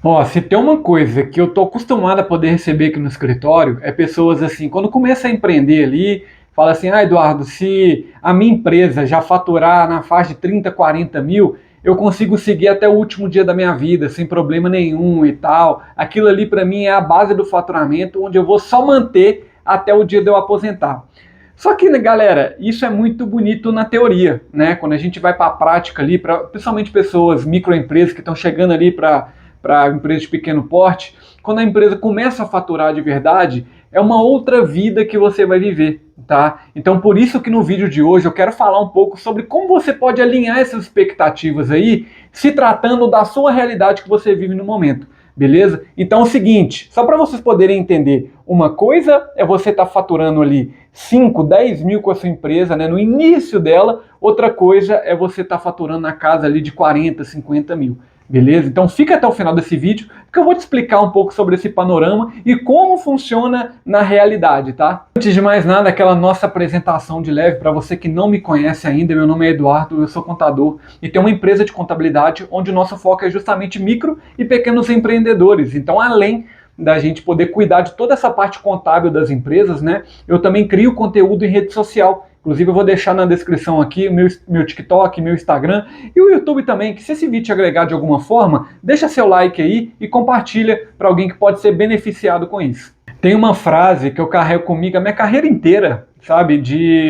Ó, se tem uma coisa que eu tô acostumado a poder receber aqui no escritório, é pessoas assim, quando começa a empreender ali, fala assim, Eduardo, se a minha empresa já faturar na faixa de 30, 40 mil, eu consigo seguir até o último dia da minha vida, sem problema nenhum e tal. Aquilo ali para mim é a base do faturamento, onde eu vou só manter até o dia de eu aposentar. Só que, né, galera, isso é muito bonito na teoria, né? Quando a gente vai para a prática ali, principalmente pessoas, microempresas que estão chegando ali para empresas de pequeno porte, quando a empresa começa a faturar de verdade, é uma outra vida que você vai viver, tá? Então, por isso que no vídeo de hoje eu quero falar um pouco sobre como você pode alinhar essas expectativas aí, se tratando da sua realidade que você vive no momento. Beleza? Então é o seguinte, só para vocês poderem entender, uma coisa é você estar faturando ali 5, 10 mil com a sua empresa, né, no início dela, outra coisa é você estar faturando na casa ali de 40, 50 mil. Beleza? Então fica até o final desse vídeo, que eu vou te explicar um pouco sobre esse panorama e como funciona na realidade, tá? Antes de mais nada, aquela nossa apresentação de leve, para você que não me conhece ainda, meu nome é Eduardo, eu sou contador e tenho uma empresa de contabilidade onde o nosso foco é justamente micro e pequenos empreendedores. Então, além da gente poder cuidar de toda essa parte contábil das empresas, né? Eu também crio conteúdo em rede social. Inclusive eu vou deixar na descrição aqui meu TikTok, meu Instagram e o YouTube também, que se esse vídeo te agregar de alguma forma, deixa seu like aí e compartilha para alguém que pode ser beneficiado com isso. Tem uma frase que eu carrego comigo a minha carreira inteira, sabe?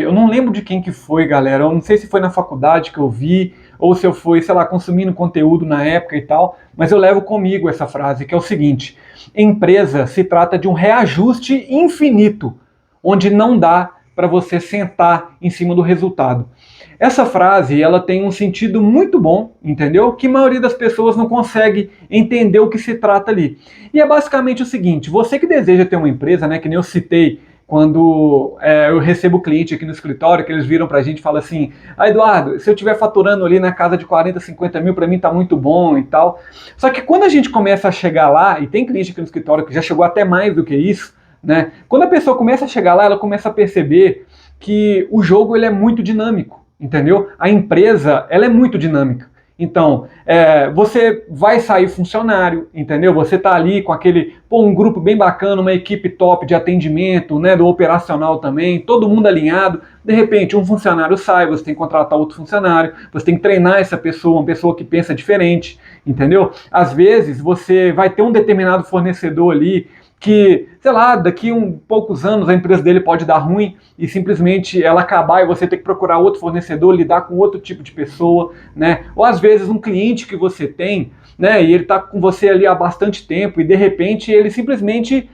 Eu não lembro de quem que foi, galera. Eu não sei se foi na faculdade que eu vi ou se eu fui, sei lá, consumindo conteúdo na época e tal, mas eu levo comigo essa frase, que é o seguinte: empresa se trata de um reajuste infinito, onde não dá para você sentar em cima do resultado. Essa frase, ela tem um sentido muito bom, entendeu? Que a maioria das pessoas não consegue entender o que se trata ali. E é basicamente o seguinte: você que deseja ter uma empresa, né, que nem eu citei quando eu recebo cliente aqui no escritório, que eles viram pra gente e falam assim, Eduardo, se eu estiver faturando ali na casa de 40, 50 mil, pra mim tá muito bom e tal. Só que quando a gente começa a chegar lá, e tem cliente aqui no escritório que já chegou até mais do que isso, né? Quando a pessoa começa a chegar lá, ela começa a perceber que o jogo ele é muito dinâmico, entendeu? A empresa ela é muito dinâmica. Então, você vai sair funcionário, entendeu? Você tá ali com um grupo bem bacana, uma equipe top de atendimento, né, do operacional também, todo mundo alinhado. De repente, um funcionário sai, você tem que contratar outro funcionário, você tem que treinar essa pessoa, uma pessoa que pensa diferente, entendeu? Às vezes, você vai ter um determinado fornecedor ali que, sei lá, daqui poucos anos a empresa dele pode dar ruim e simplesmente ela acabar e você ter que procurar outro fornecedor, lidar com outro tipo de pessoa, né? Ou às vezes um cliente que você tem, né, e ele está com você ali há bastante tempo e de repente ele simplesmente,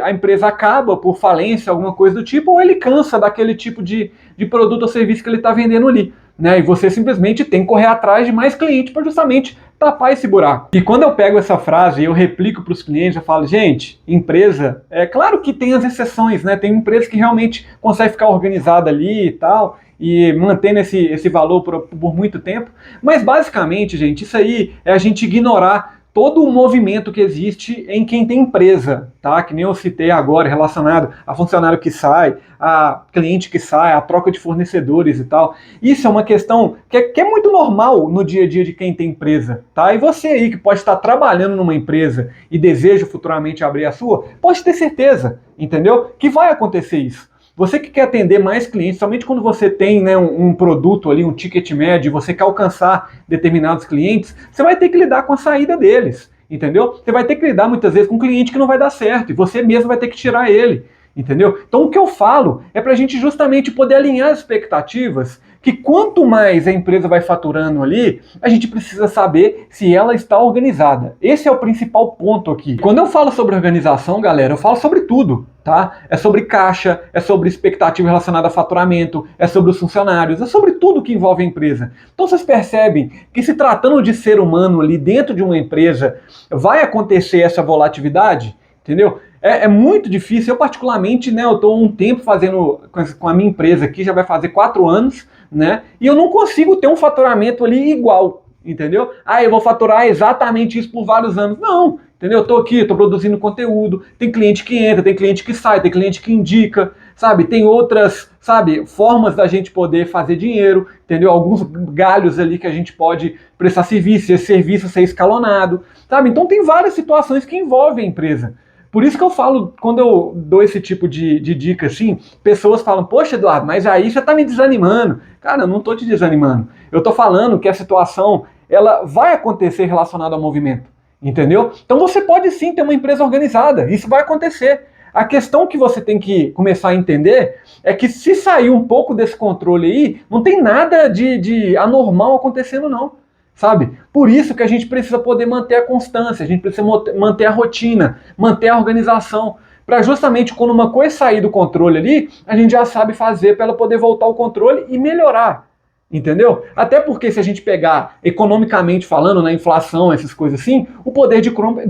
a empresa acaba por falência, alguma coisa do tipo, ou ele cansa daquele tipo de produto ou serviço que ele está vendendo ali. Né, e você simplesmente tem que correr atrás de mais clientes para justamente tapar esse buraco. E quando eu pego essa frase e eu replico para os clientes, eu falo, gente, empresa, é claro que tem as exceções, né? Tem empresas que realmente conseguem ficar organizada ali e tal, e mantendo esse valor por muito tempo, mas basicamente, gente, isso aí é a gente ignorar todo o movimento que existe em quem tem empresa, tá? Que nem eu citei agora, relacionado a funcionário que sai, a cliente que sai, a troca de fornecedores e tal. Isso é uma questão que é muito normal no dia a dia de quem tem empresa, tá? E você aí que pode estar trabalhando numa empresa e deseja futuramente abrir a sua, pode ter certeza, entendeu? Que vai acontecer isso. Você que quer atender mais clientes, somente quando você tem, né, um produto ali, um ticket médio, você quer alcançar determinados clientes, você vai ter que lidar com a saída deles, entendeu? Você vai ter que lidar muitas vezes com um cliente que não vai dar certo, e você mesmo vai ter que tirar ele, entendeu? Então o que eu falo é para a gente justamente poder alinhar as expectativas, que quanto mais a empresa vai faturando ali, a gente precisa saber se ela está organizada. Esse é o principal ponto aqui. Quando eu falo sobre organização, galera, eu falo sobre tudo, tá? É sobre caixa, é sobre expectativa relacionada a faturamento, é sobre os funcionários, é sobre tudo que envolve a empresa. Então vocês percebem que se tratando de ser humano ali dentro de uma empresa, vai acontecer essa volatilidade, entendeu? É muito difícil. Eu particularmente, né, eu estou um tempo fazendo com a minha empresa aqui, já vai fazer 4 anos, né, e eu não consigo ter um faturamento ali igual, entendeu? Eu vou faturar exatamente isso por vários anos. Não, entendeu? Eu estou aqui, estou produzindo conteúdo, tem cliente que entra, tem cliente que sai, tem cliente que indica, sabe? Tem outras, sabe, formas da gente poder fazer dinheiro, entendeu? Alguns galhos ali que a gente pode prestar serviço, esse serviço ser escalonado, sabe? Então tem várias situações que envolvem a empresa. Por isso que eu falo, quando eu dou esse tipo de dica assim, pessoas falam, poxa, Eduardo, mas aí você tá me desanimando. Cara, eu não tô te desanimando. Eu tô falando que a situação, ela vai acontecer relacionada ao movimento, entendeu? Então você pode sim ter uma empresa organizada, isso vai acontecer. A questão que você tem que começar a entender é que se sair um pouco desse controle aí, não tem nada de anormal acontecendo não, sabe? Por isso que a gente precisa poder manter a constância, a gente precisa manter a rotina, manter a organização, para justamente quando uma coisa sair do controle ali, a gente já sabe fazer para ela poder voltar ao controle e melhorar. Entendeu? Até porque se a gente pegar economicamente falando, na inflação, essas coisas assim, o poder de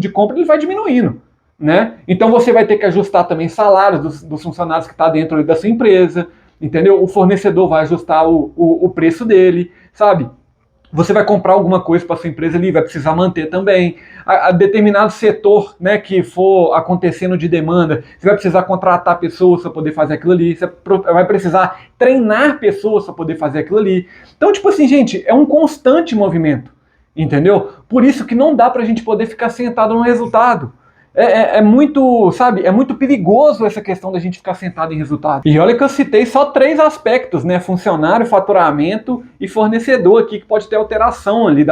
compra ele vai diminuindo, né? Então você vai ter que ajustar também salários dos funcionários que estão dentro da sua empresa, entendeu? O fornecedor vai ajustar o preço dele, sabe? Você vai comprar alguma coisa para sua empresa ali, vai precisar manter também. A determinado setor, né, que for acontecendo de demanda, você vai precisar contratar pessoas para poder fazer aquilo ali, você vai precisar treinar pessoas para poder fazer aquilo ali. Então, tipo assim, gente, é um constante movimento, entendeu? Por isso que não dá para a gente poder ficar sentado no resultado. É muito, sabe, é muito perigoso essa questão da gente ficar sentado em resultado. E olha que eu citei só 3 aspectos, né? Funcionário, faturamento e fornecedor aqui, que pode ter alteração ali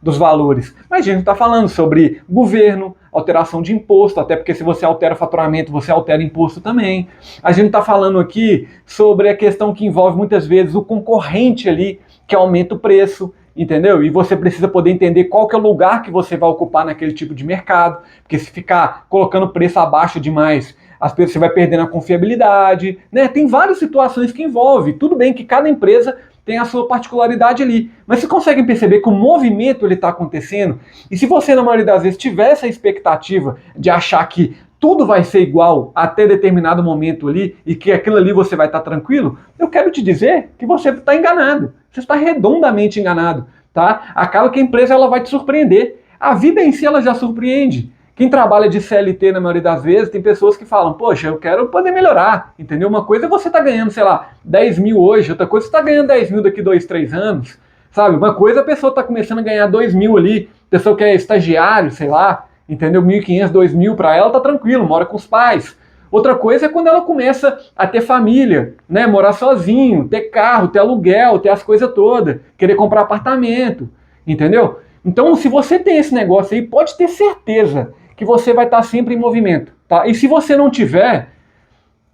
dos valores. Mas a gente está falando sobre governo, alteração de imposto, até porque se você altera faturamento, você altera imposto também. A gente está falando aqui sobre a questão que envolve muitas vezes o concorrente ali, que aumenta o preço. Entendeu? E você precisa poder entender qual que é o lugar que você vai ocupar naquele tipo de mercado, porque se ficar colocando preço abaixo demais, você vai perdendo a confiabilidade, né? Tem várias situações que envolvem. Tudo bem que cada empresa tem a sua particularidade ali, mas vocês conseguem perceber que o movimento ele está acontecendo, e se você na maioria das vezes tiver essa expectativa de achar que tudo vai ser igual até determinado momento ali e que aquilo ali você vai estar tranquilo, eu quero te dizer que você está enganado. Você está redondamente enganado, tá? Acaba que a empresa ela vai te surpreender. A vida em si ela já surpreende. Quem trabalha de CLT na maioria das vezes, tem pessoas que falam, poxa, eu quero poder melhorar, entendeu? Uma coisa é você estar ganhando, sei lá, 10 mil hoje, outra coisa é você estar ganhando 10 mil daqui 2, 3 anos, sabe? Uma coisa é a pessoa está começando a ganhar 2 mil ali, a pessoa que é estagiário, sei lá, entendeu? 1.500, 2 mil, para ela tá tranquilo, mora com os pais. Outra coisa é quando ela começa a ter família, né? Morar sozinho, ter carro, ter aluguel, ter as coisas todas, querer comprar apartamento, entendeu? Então, se você tem esse negócio aí, pode ter certeza que você vai estar sempre em movimento, tá? E se você não tiver,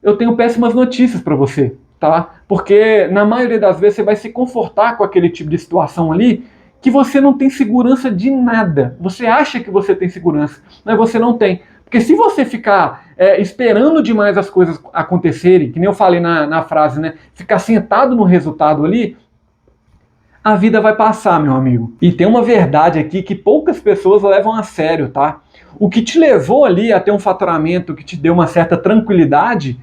eu tenho péssimas notícias para você, tá? Porque na maioria das vezes você vai se confortar com aquele tipo de situação ali que você não tem segurança de nada. Você acha que você tem segurança, mas você não tem. Porque se você ficar esperando demais as coisas acontecerem, que nem eu falei na frase, né? Ficar sentado no resultado ali, a vida vai passar, meu amigo. E tem uma verdade aqui que poucas pessoas levam a sério, tá? O que te levou ali a ter um faturamento que te deu uma certa tranquilidade,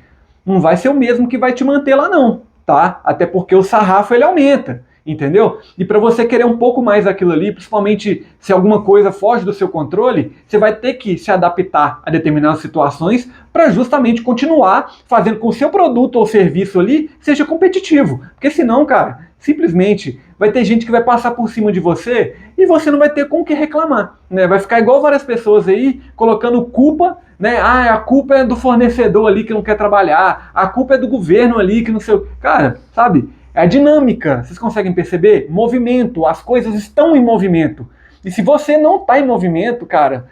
não vai ser o mesmo que vai te manter lá não, tá? Até porque o sarrafo ele aumenta. Entendeu? E para você querer um pouco mais daquilo ali, principalmente se alguma coisa foge do seu controle, você vai ter que se adaptar a determinadas situações para justamente continuar fazendo com que o seu produto ou serviço ali seja competitivo. Porque senão, cara, simplesmente vai ter gente que vai passar por cima de você e você não vai ter com o que reclamar, né? Vai ficar igual várias pessoas aí colocando culpa, né? Ah, a culpa é do fornecedor ali que não quer trabalhar, a culpa é do governo ali que não sei o... Cara, sabe? É a dinâmica, vocês conseguem perceber? Movimento, as coisas estão em movimento. E se você não está em movimento, cara,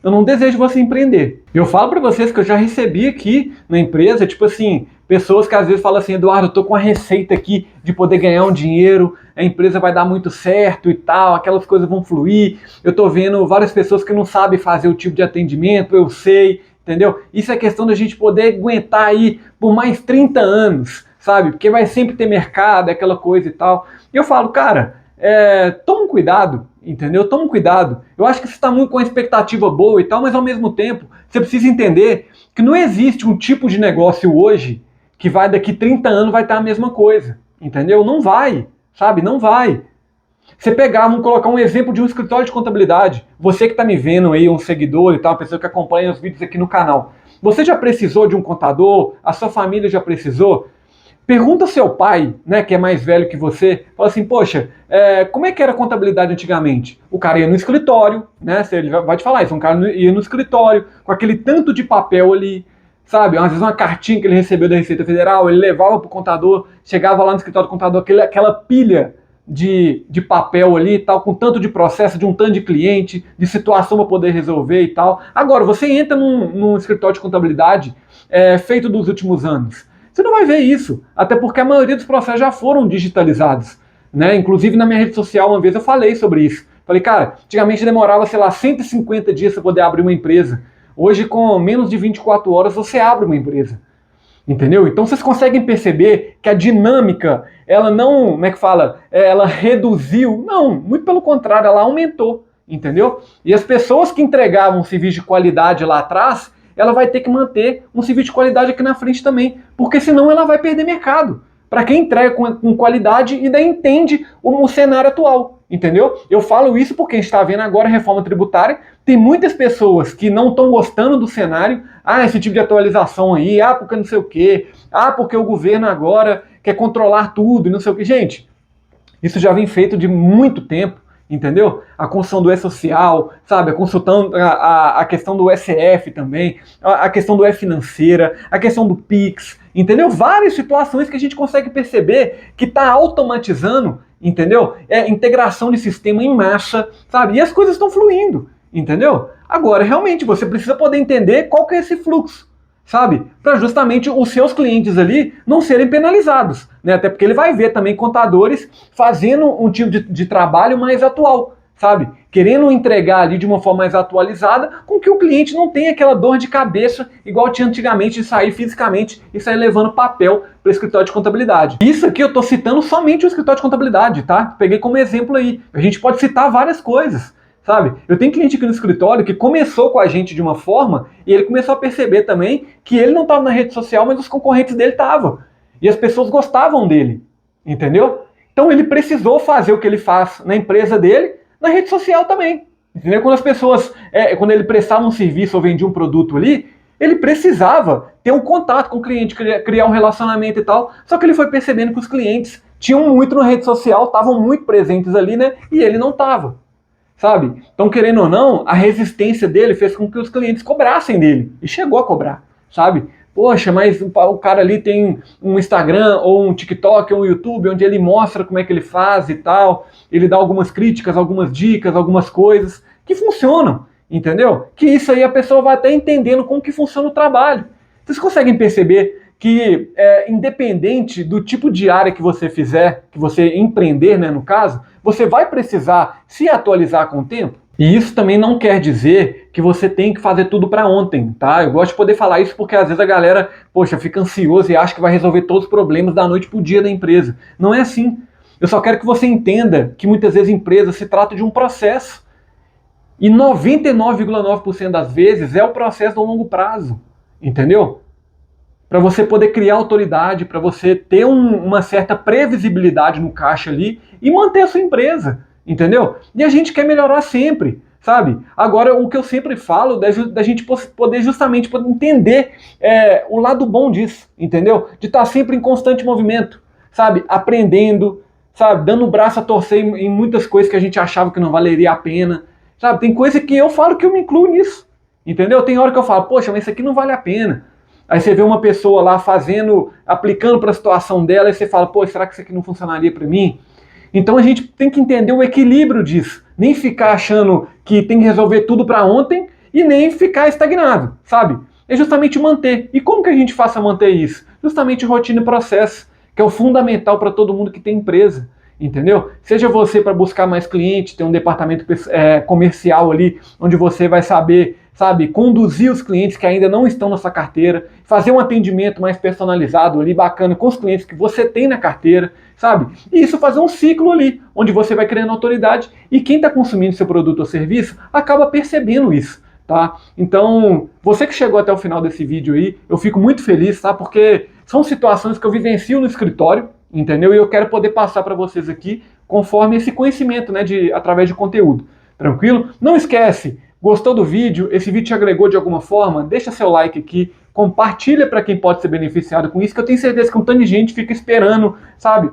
eu não desejo você empreender. Eu falo para vocês que eu já recebi aqui na empresa, tipo assim, pessoas que às vezes falam assim, Eduardo, eu tô com a receita aqui de poder ganhar um dinheiro, a empresa vai dar muito certo e tal, aquelas coisas vão fluir. Eu tô vendo várias pessoas que não sabem fazer o tipo de atendimento, eu sei, entendeu? Isso é questão da gente poder aguentar aí por mais 30 anos. Sabe? Porque vai sempre ter mercado, aquela coisa e tal. E eu falo, cara, toma cuidado, entendeu? Toma cuidado. Eu acho que você está muito com uma expectativa boa e tal, mas ao mesmo tempo, você precisa entender que não existe um tipo de negócio hoje que vai daqui 30 anos vai estar a mesma coisa, entendeu? Não vai, sabe? Não vai. Você pegar, vamos colocar um exemplo de um escritório de contabilidade. Você que está me vendo aí, um seguidor e tal, uma pessoa que acompanha os vídeos aqui no canal. Você já precisou de um contador? A sua família já precisou? Pergunta ao seu pai, né, que é mais velho que você, fala assim, poxa, como é que era a contabilidade antigamente? O cara ia no escritório, né, ele vai te falar isso, um cara ia no escritório, com aquele tanto de papel ali, sabe, às vezes uma cartinha que ele recebeu da Receita Federal, ele levava pro contador, chegava lá no escritório do contador, aquela pilha de papel ali e tal, com tanto de processo, de um tanto de cliente, de situação para poder resolver e tal. Agora, você entra num escritório de contabilidade feito dos últimos anos, você não vai ver isso, até porque a maioria dos processos já foram digitalizados, né? Inclusive na minha rede social uma vez eu falei sobre isso. Falei, cara, antigamente demorava, sei lá, 150 dias para poder abrir uma empresa. Hoje, com menos de 24 horas, você abre uma empresa. Entendeu? Então vocês conseguem perceber que a dinâmica, ela não, como é que fala? Ela reduziu. Não, muito pelo contrário, ela aumentou. Entendeu? E as pessoas que entregavam um serviço de qualidade lá atrás, ela vai ter que manter um serviço de qualidade aqui na frente também, porque senão ela vai perder mercado. Para quem entrega com qualidade e daí entende o cenário atual, entendeu? Eu falo isso porque a gente está vendo agora a reforma tributária, tem muitas pessoas que não estão gostando do cenário, esse tipo de atualização aí, porque não sei o quê, porque o governo agora quer controlar tudo e não sei o quê. Gente, isso já vem feito de muito tempo. Entendeu? A construção do E-Social, sabe? A questão do SF também, a questão do E-Financeira, a questão do Pix, entendeu? Várias situações que a gente consegue perceber que está automatizando, entendeu? Integração de sistema em massa, sabe? E as coisas estão fluindo, entendeu? Agora, realmente, você precisa poder entender qual que é esse fluxo, sabe? Para justamente os seus clientes ali não serem penalizados, né? Até porque ele vai ver também contadores fazendo um tipo de trabalho mais atual, sabe? Querendo entregar ali de uma forma mais atualizada, com que o cliente não tenha aquela dor de cabeça igual tinha antigamente de sair fisicamente e sair levando papel para o escritório de contabilidade. Isso aqui eu estou citando somente o escritório de contabilidade, tá? Peguei como exemplo aí. A gente pode citar várias coisas. Sabe? Eu tenho cliente aqui no escritório que começou com a gente de uma forma e ele começou a perceber também que ele não estava na rede social, mas os concorrentes dele estavam. E as pessoas gostavam dele, entendeu? Então ele precisou fazer o que ele faz na empresa dele, na rede social também. Entendeu? Quando as pessoas, quando ele prestava um serviço ou vendia um produto ali, ele precisava ter um contato com o cliente, criar um relacionamento e tal. Só que ele foi percebendo que os clientes tinham muito na rede social, estavam muito presentes ali, né? E ele não estava. Sabe? Então, querendo ou não, a resistência dele fez com que os clientes cobrassem dele. E chegou a cobrar, sabe? Poxa, mas o cara ali tem um Instagram, ou um TikTok, ou um YouTube, onde ele mostra como é que ele faz e tal. Ele dá algumas críticas, algumas dicas, algumas coisas que funcionam, entendeu? Que isso aí a pessoa vai até entendendo como que funciona o trabalho. Vocês conseguem perceber que, independente do tipo de área que você fizer, que você empreender, né, no caso, você vai precisar se atualizar com o tempo? E isso também não quer dizer que você tem que fazer tudo para ontem, tá? Eu gosto de poder falar isso porque às vezes a galera, poxa, fica ansiosa e acha que vai resolver todos os problemas da noite pro dia da empresa. Não é assim. Eu só quero que você entenda que muitas vezes a empresa se trata de um processo. E 99,9% das vezes é o processo do longo prazo, entendeu? Para você poder criar autoridade, para você ter uma certa previsibilidade no caixa ali e manter a sua empresa, entendeu? E a gente quer melhorar sempre, sabe? Agora, o que eu sempre falo da gente poder justamente poder entender o lado bom disso, entendeu? De estar sempre em constante movimento, sabe? Aprendendo, sabe? Dando o braço a torcer em muitas coisas que a gente achava que não valeria a pena, sabe? Tem coisa que eu falo que eu me incluo nisso, entendeu? Tem hora que eu falo, poxa, mas isso aqui não vale a pena. Aí você vê uma pessoa lá fazendo, aplicando para a situação dela, e você fala, pô, será que isso aqui não funcionaria para mim? Então a gente tem que entender o equilíbrio disso. Nem ficar achando que tem que resolver tudo para ontem e nem ficar estagnado, sabe? É justamente manter. E como que a gente faça manter isso? Justamente rotina e processo, que é o fundamental para todo mundo que tem empresa. Entendeu? Seja você para buscar mais clientes, ter um departamento comercial ali, onde você vai saber, sabe, conduzir os clientes que ainda não estão na sua carteira, fazer um atendimento mais personalizado ali, bacana, com os clientes que você tem na carteira, sabe? E isso fazer um ciclo ali, onde você vai criando autoridade e quem está consumindo seu produto ou serviço acaba percebendo isso, tá? Então, você que chegou até o final desse vídeo aí, eu fico muito feliz, tá? Porque são situações que eu vivencio no escritório, entendeu? E eu quero poder passar para vocês aqui conforme esse conhecimento, né, através de conteúdo. Tranquilo? Não esquece, Gostou do vídeo? Esse vídeo te agregou de alguma forma? Deixa seu like aqui, compartilha para quem pode ser beneficiado com isso, que eu tenho certeza que um tanto de gente fica esperando, sabe,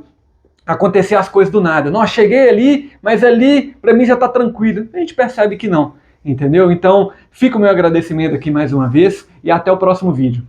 acontecer as coisas do nada. Nossa, cheguei ali, mas ali para mim já está tranquilo. A gente percebe que não, entendeu? Então, fica o meu agradecimento aqui mais uma vez e até o próximo vídeo.